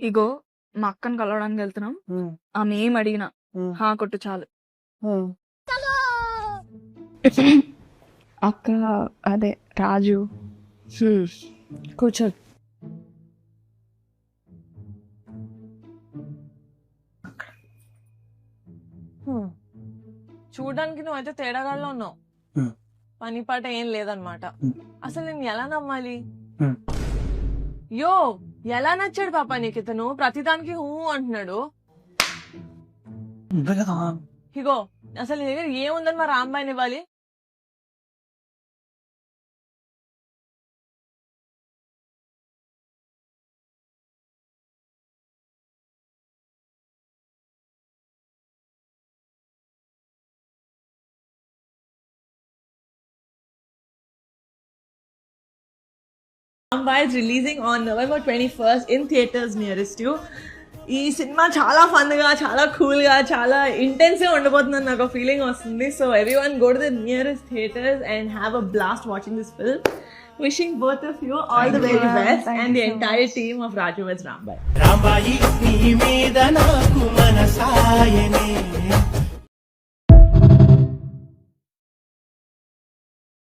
ఇగో మా అక్కని కలవడానికి వెళ్తున్నాం. ఆమె ఏం అడిగినా హా కొట్టు చాలు. అక్క అదే రాజు. కూర్చో. చూడడానికి నువ్వైతే తేడాగాల్లో ఉన్నావు. పని పాట ఏం లేదనమాట. అసలు నేను ఎలా నమ్మాలి? యో ఎలా నచ్చాడు పాప నీకు ఇతను? ప్రతిదానికి హూ అంటున్నాడు. ఇగో అసలు నీ దగ్గర ఏముందని మా రాంబాయిని ఇవ్వాలి? Rambai is releasing on November 21st in theaters nearest you. ఈ సినిమా చాలా ఫన్ గా, చాలా కూల్ గా, చాలా ఇంటెన్స్ గా ఉండబోతుందని నాకు ఫీలింగ్ వస్తుంది. So everyone go to the nearest theatres and have a blast watching this film. Wishing both of you all the very best and the entire team of Raju Vez Rambai. Rambai నీ మీద నాకు మనసాయనే